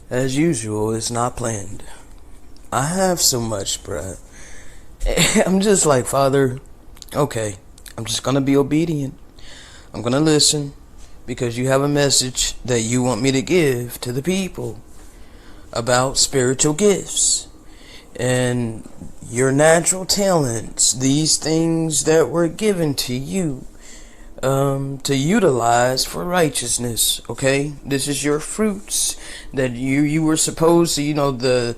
As usual, it's not planned. I have so much, bruh. I'm just like, Father, okay, I'm just gonna be obedient. I'm gonna listen because you have a message that you want me to give to the people about spiritual gifts and your natural talents, these things that were given to you to utilize for righteousness. Okay, this is your fruits that you were supposed to, the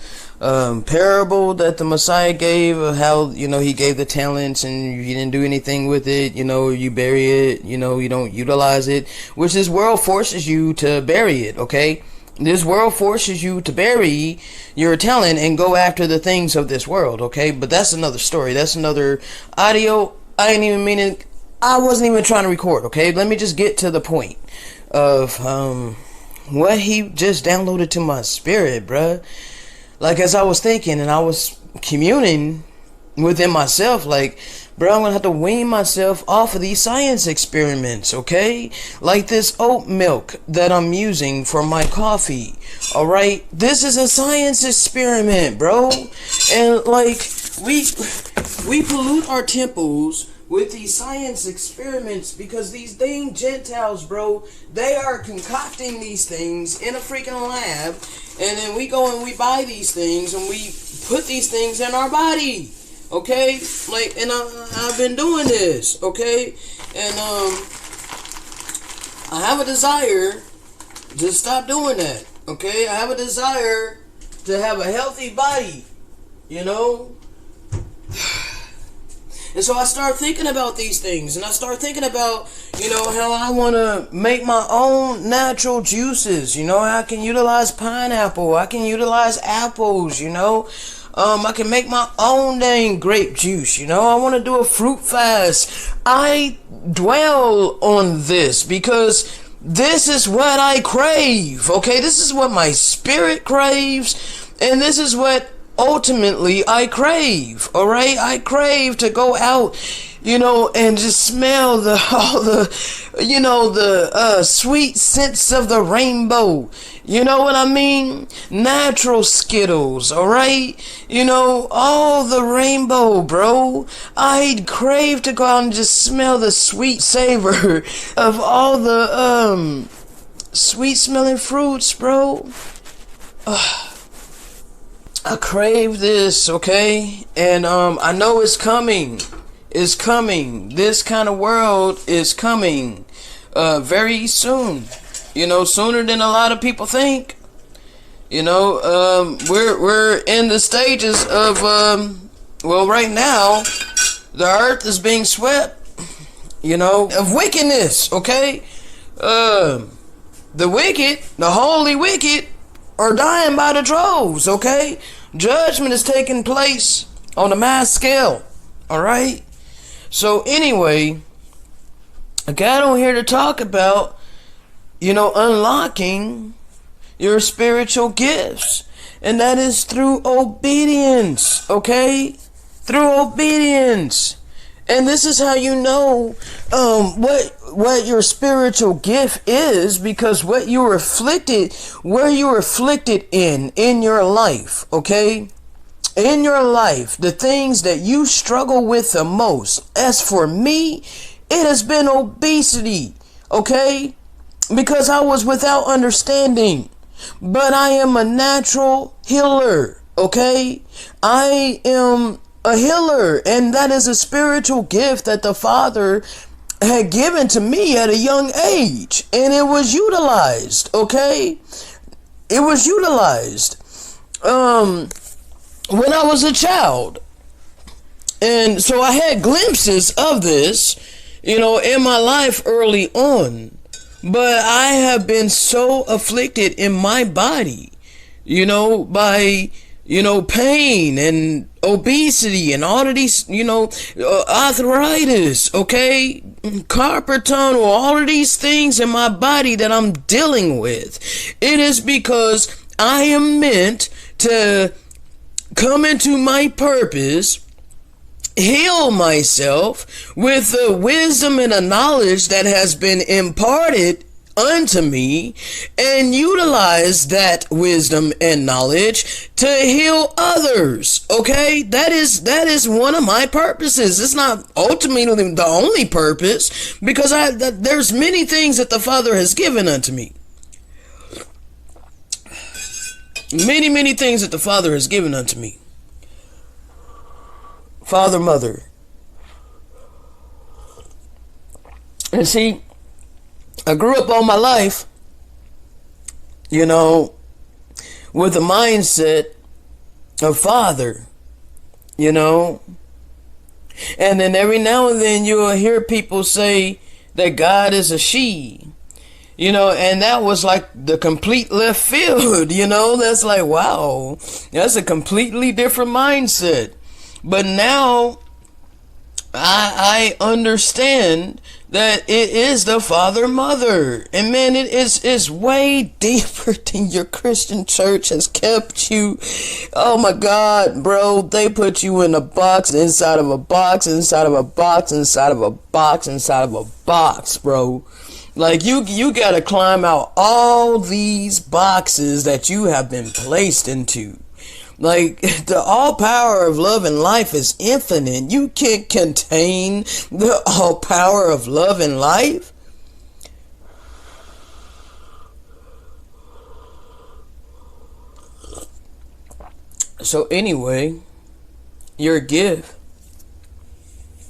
parable that the Messiah gave of how he gave the talents and you didn't do anything with it. You bury it. You don't utilize it, which this world forces you to bury it. Okay, this world forces you to bury your talent and go after the things of this world. Okay, but that's another story. That's another audio. I ain't even meaning. I wasn't even trying to record, okay? Let me just get to the point of what he just downloaded to my spirit, bruh. Like, as I was thinking and I was communing within myself, like, bro, I'm gonna have to wean myself off of these science experiments, okay? Like this oat milk that I'm using for my coffee, alright? This is a science experiment, bro. And, like, we pollute our temples with these science experiments because these dang Gentiles, bro, they are concocting these things in a freaking lab, and then we go and we buy these things and we put these things in our body, okay? Like, and I've been doing this, okay? And I have a desire to stop doing that, okay? I have a desire to have a healthy body, And so I start thinking about these things, and I start thinking about, how I want to make my own natural juices. I can utilize pineapple, I can utilize apples, I can make my own dang grape juice, I want to do a fruit fast. I dwell on this because this is what I crave, okay? This is what my spirit craves, and this is what ultimately I crave, alright? I crave to go out, and just smell all the sweet scents of the rainbow. You know what I mean? Natural Skittles, alright? All the rainbow, bro. I crave to go out and just smell the sweet savor of all the sweet smelling fruits, bro. I crave this, okay? And I know it's coming. It's coming. This kind of world is coming very soon. Sooner than a lot of people think. We're in the stages of right now the earth is being swept, of wickedness, okay? The wicked, the holy wicked, are dying by the droves, okay? Judgment is taking place on a mass scale, alright? So anyway, I got on here to talk about, unlocking your spiritual gifts. And that is through obedience, okay? Through obedience. And this is how you know what your spiritual gift is, because where you were afflicted in your life, okay? In your life, the things that you struggle with the most. As for me, it has been obesity, okay? Because I was without understanding. But I am a natural healer, okay? I am a healer, and that is a spiritual gift that the Father had given to me at a young age, and it was utilized, okay? It was utilized when I was a child. And so I had glimpses of this, in my life early on. But I have been so afflicted in my body, by pain and obesity and all of these, arthritis, okay? Carpal tunnel, all of these things in my body that I'm dealing with. It is because I am meant to come into my purpose, heal myself with the wisdom and the knowledge that has been imparted unto me and utilize that wisdom and knowledge to heal others. Okay, that is one of my purposes. It's not ultimately the only purpose, because there's many things that the Father has given unto me. Many things that the Father has given unto me. Father, mother. And see, I grew up all my life, with a mindset of father, and then every now and then you'll hear people say that God is a she, and that was like the complete left field, that's like, wow, that's a completely different mindset. But now I understand that it is the father, mother. And man, it's way deeper than your Christian church has kept you. Oh my God, bro. They put you in a box inside of a box, inside of a box, inside of a box, inside of a box, bro. Like you gotta climb out all these boxes that you have been placed into. Like, the all power of love and life is infinite. You can't contain the all power of love and life. So anyway, your gift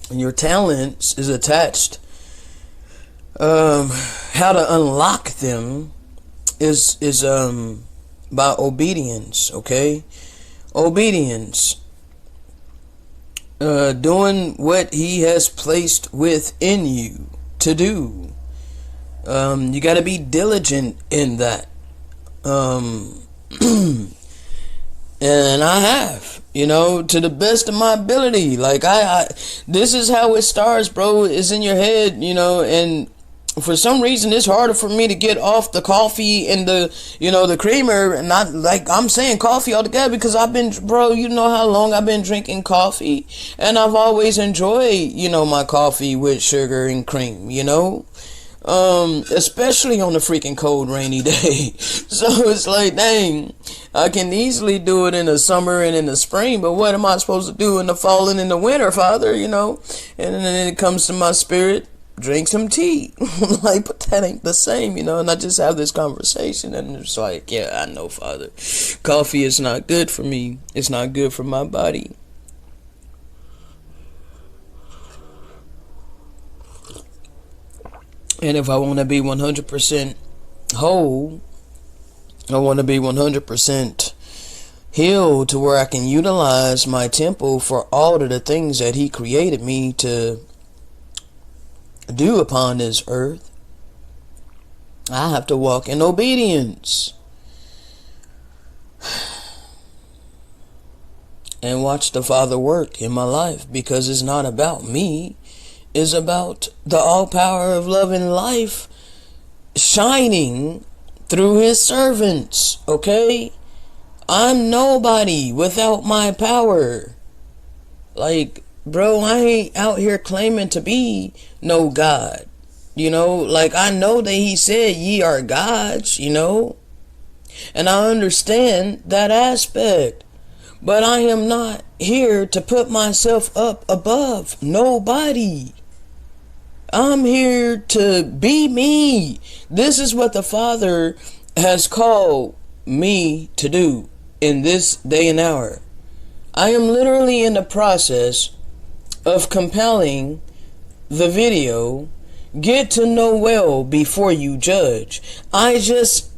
and your talents is attached. How to unlock them is by obedience, okay? Obedience, doing what he has placed within you to do. You got to be diligent in that. And I have, to the best of my ability. Like this is how it starts, bro. It's in your head, and for some reason it's harder for me to get off the coffee and the creamer, and not like I'm saying coffee altogether, because I've been, bro, you know how long I've been drinking coffee, and I've always enjoyed, my coffee with sugar and cream, especially on a freaking cold rainy day. So it's like, dang, I can easily do it in the summer and in the spring, but what am I supposed to do in the fall and in the winter, Father? And then it comes to my spirit, drink some tea. Like, but that ain't the same, and I just have this conversation, and it's like, yeah, I know, Father, coffee is not good for me. It's not good for my body. And if I want to be 100% whole, I want to be 100% healed to where I can utilize my temple for all of the things that he created me to do upon this earth, I have to walk in obedience and watch the Father work in my life, because it's not about me. It's about the all power of love and life shining through his servants. Okay, I'm nobody without my power. Like, bro, I ain't out here claiming to be no God. Like, I know that he said ye are gods, and I understand that aspect, but I am not here to put myself up above nobody. I'm here to be me. This is what the Father has called me to do in this day and hour. I am literally in the process of compiling the video, Get to Know Well Before You Judge. I just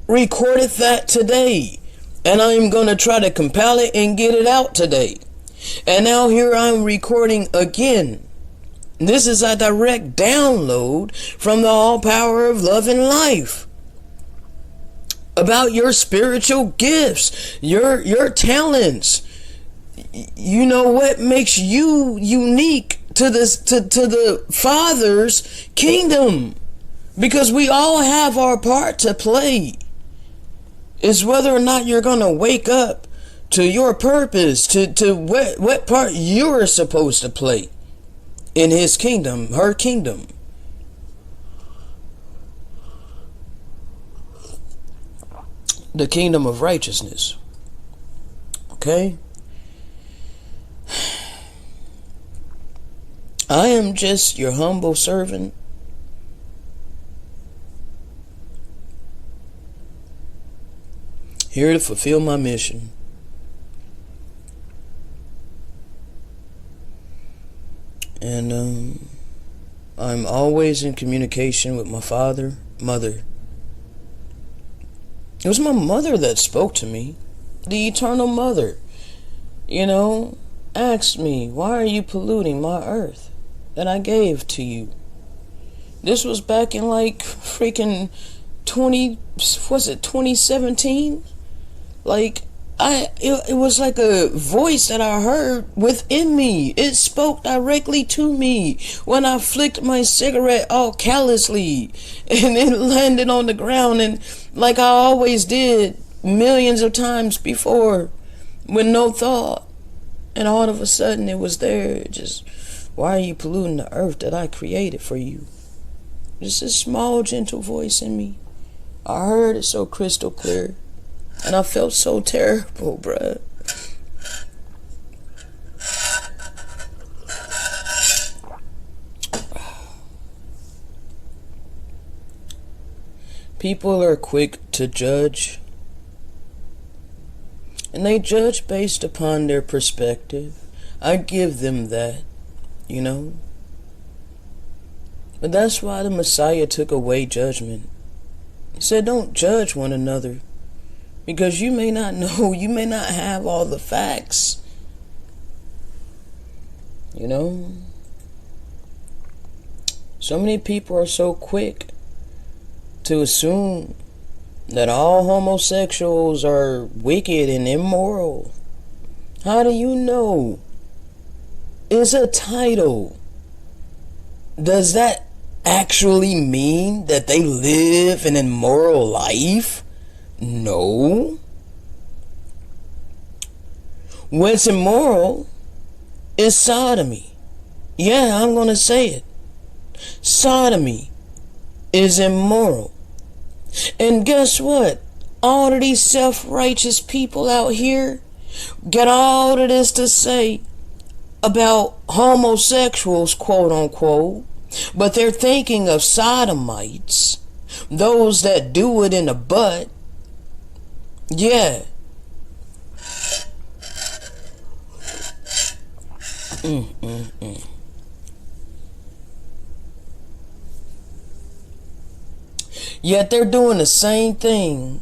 recorded that today, and I'm going to try to compile it and get it out today. And now here I'm recording again. This is a direct download from the all power of love and life about your spiritual gifts, your talents. What makes you unique to this, to the Father's kingdom, because we all have our part to play. It's whether or not you're gonna wake up to your purpose, to what part you're supposed to play in his kingdom, her kingdom. the kingdom of righteousness. Okay? I am just your humble servant. Here to fulfill my mission. And I'm always in communication with my mother. It was my mother that spoke to me. The eternal mother, asked me, why are you polluting my earth that I gave to you? This was back in like freaking 2017? It was like a voice that I heard within me. It spoke directly to me when I flicked my cigarette all callously and it landed on the ground, and like I always did millions of times before with no thought, and all of a sudden it was there. Just, why are you polluting the earth that I created for you? Just a small gentle voice in me. I heard it so crystal clear. And I felt so terrible, bruh. People are quick to judge. And they judge based upon their perspective. I give them that, But that's why the Messiah took away judgment. He said, don't judge one another. Because you may not know, you may not have all the facts. So many people are so quick to assume that all homosexuals are wicked and immoral. How do you know? It's a title. Does that actually mean that they live an immoral life? No. What's immoral is sodomy. Yeah, I'm going to say it. Sodomy is immoral. And guess what? All of these self-righteous people out here get all of this to say about homosexuals, quote unquote, but they're thinking of sodomites, those that do it in the butt. Yeah. Yet they're doing the same thing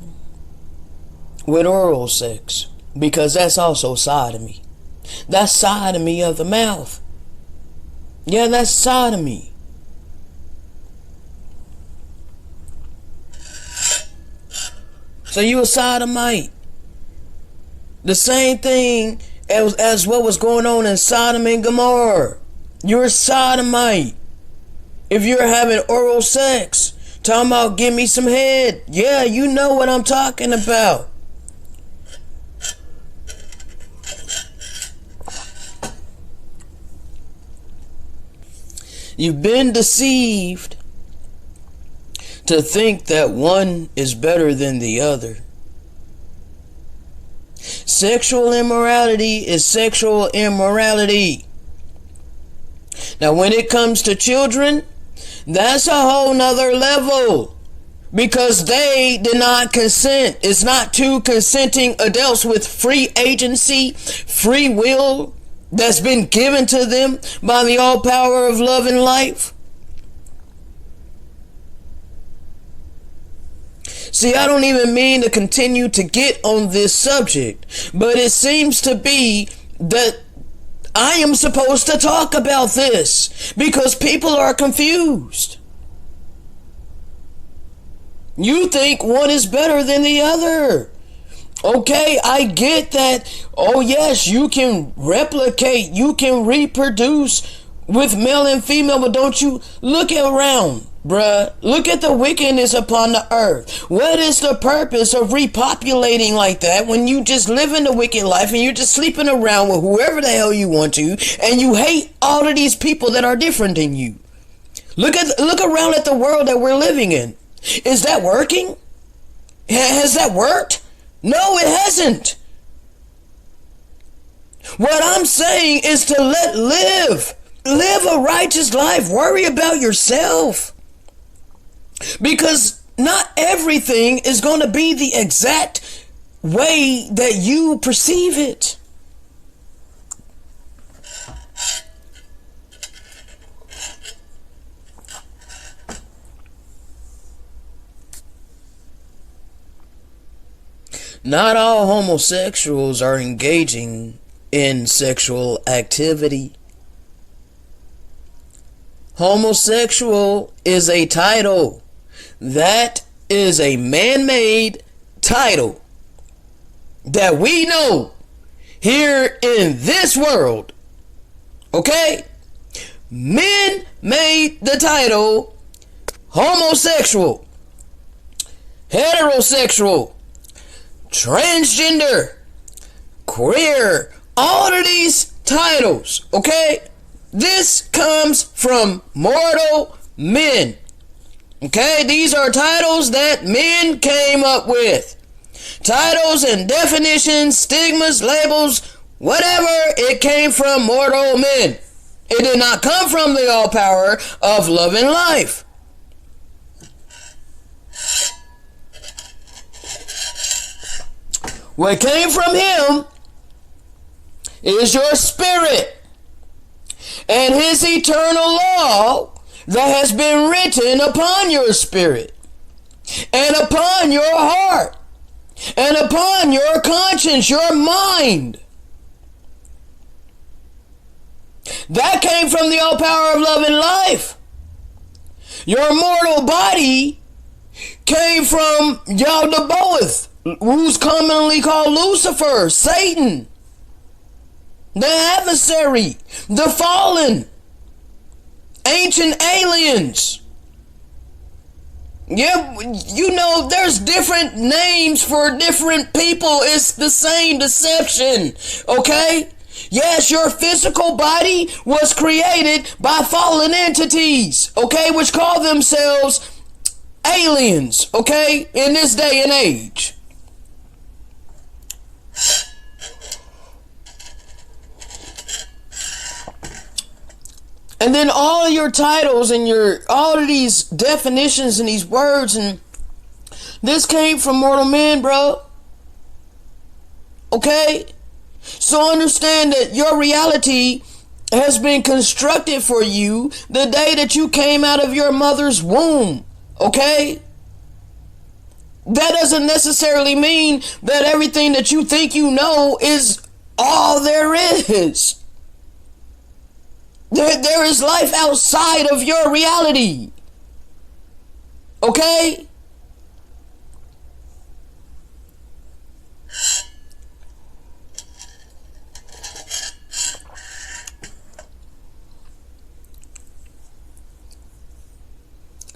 with oral sex, because that's also sodomy. That's sodomy of the mouth. Yeah, that's sodomy. So you a sodomite. The same thing as what was going on in Sodom and Gomorrah. You're a sodomite. If you're having oral sex, talking about give me some head. Yeah, you know what I'm talking about. You've been deceived to think that one is better than the other. Sexual immorality is sexual immorality. Now, when it comes to children, that's a whole nother level, because they did not consent. It's not two consenting adults with free agency, free will that's been given to them by the all power of love and life. See, I don't even mean to continue to get on this subject, but it seems to be that I am supposed to talk about this because people are confused. You think one is better than the other. Okay, I get that. Oh yes, you can replicate, you can reproduce with male and female, but don't you look around, bruh. Look at the wickedness upon the earth. What is the purpose of repopulating like that when you just live in the wicked life and you're just sleeping around with whoever the hell you want to, and you hate all of these people that are different than you? Look around at the world that we're living in. Is that working? Has that worked? No, it hasn't. What I'm saying is to live a righteous life. Worry about yourself. Because not everything is going to be the exact way that you perceive it. Not all homosexuals are engaging in sexual activity. Homosexual is a title. That is a man-made title that we know here in this world. Okay? Men made the title homosexual, heterosexual, transgender, queer, all of these titles, okay? This comes from mortal men. Okay, these are titles that men came up with. Titles and definitions, stigmas, labels, whatever, it came from mortal men. It did not come from the all power of love and life. What came from him is your spirit and his eternal law that has been written upon your spirit and upon your heart and upon your conscience, your mind. That came from the all power of love and life. Your mortal body came from Yaldabaoth, who's commonly called Lucifer, Satan, the adversary, the fallen, ancient aliens. Yeah, you know, there's different names for different people. It's the same deception, okay? Yes, your physical body was created by fallen entities, okay, which call themselves aliens, okay, in this day and age. And then all your titles and all of these definitions and these words, and this came from mortal men, bro. Okay? So understand that your reality has been constructed for you the day that you came out of your mother's womb. Okay? That doesn't necessarily mean that everything that you think you know is all there is. There is life outside of your reality. Okay?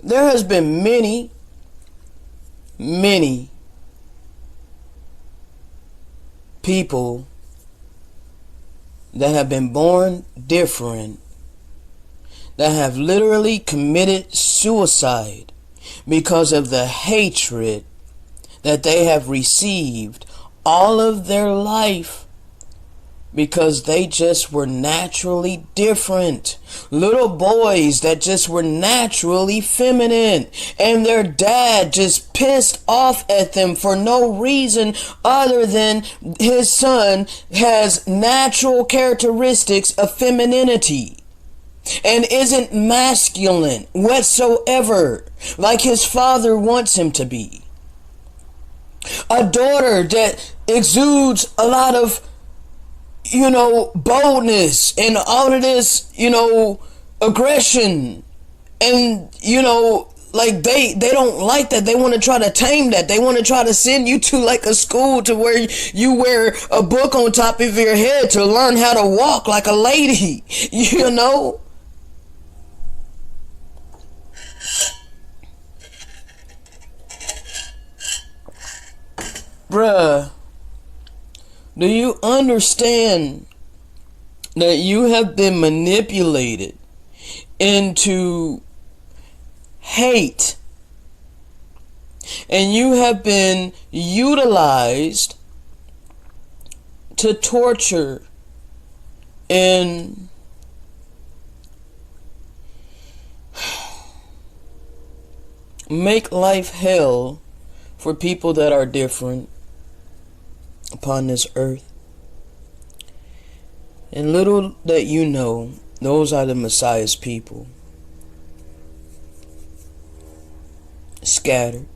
There has been many people that have been born different, that have literally committed suicide because of the hatred that they have received all of their life, because they just were naturally different. Little boys that just were naturally feminine, and their dad just pissed off at them for no reason other than his son has natural characteristics of femininity and isn't masculine whatsoever like his father wants him to be. A daughter that exudes a lot of, boldness and all of this, aggression. And, like they don't like that. They want to try to tame that. They want to try to send you to like a school to where you wear a book on top of your head to learn how to walk like a lady, Bruh, do you understand that you have been manipulated into hate And you have been utilized to torture and make life hell for people that are different upon this earth. And little that you know, those are the Messiah's people. Scattered.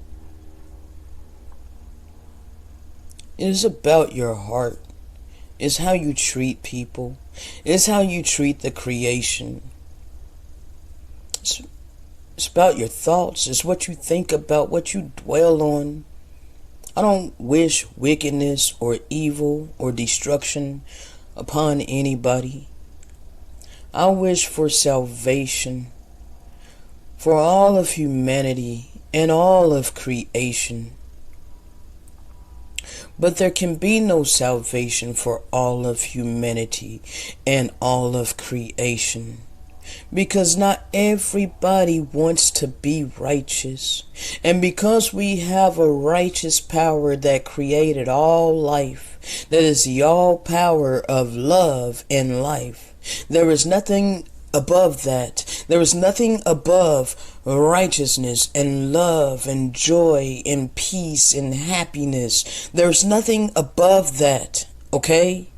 It is about your heart. It's how you treat people. It's how you treat the creation. It's about your thoughts. It's what you think about, what you dwell on. I don't wish wickedness or evil or destruction upon anybody. I wish for salvation for all of humanity and all of creation. But there can be no salvation for all of humanity and all of creation, because not everybody wants to be righteous. And because we have a righteous power that created all life, that is the all power of love and life, there is nothing above that. There is nothing above righteousness and love and joy and peace and happiness. There's nothing above that, okay?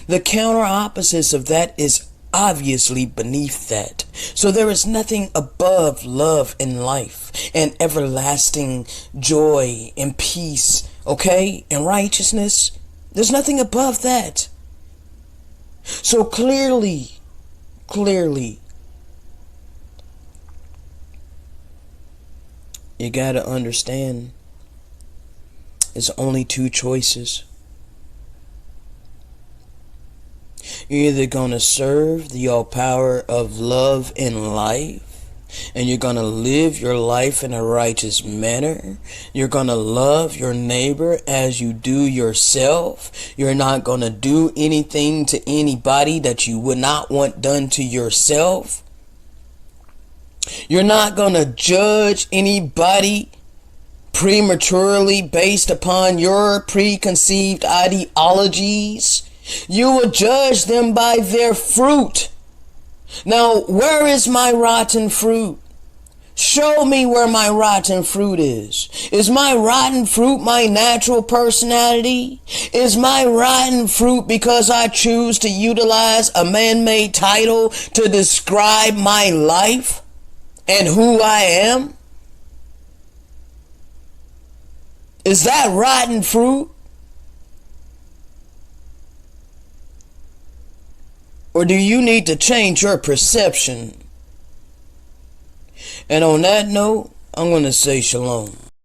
The counter opposites of that is obviously beneath that. So there is nothing above love and life and everlasting joy and peace, okay? And righteousness. There's nothing above that. So clearly, you gotta understand, it's only two choices. You're either gonna serve the all power of love and life, and you're gonna live your life in a righteous manner. You're gonna love your neighbor as you do yourself. You're not gonna do anything to anybody that you would not want done to yourself. You're not gonna judge anybody prematurely based upon your preconceived ideologies. You will judge them by their fruit. Now, where is my rotten fruit? Show me where my rotten fruit is. Is my rotten fruit my natural personality? Is my rotten fruit because I choose to utilize a man-made title to describe my life and who I am? Is that rotten fruit? Or do you need to change your perception? And on that note, I'm going to say shalom.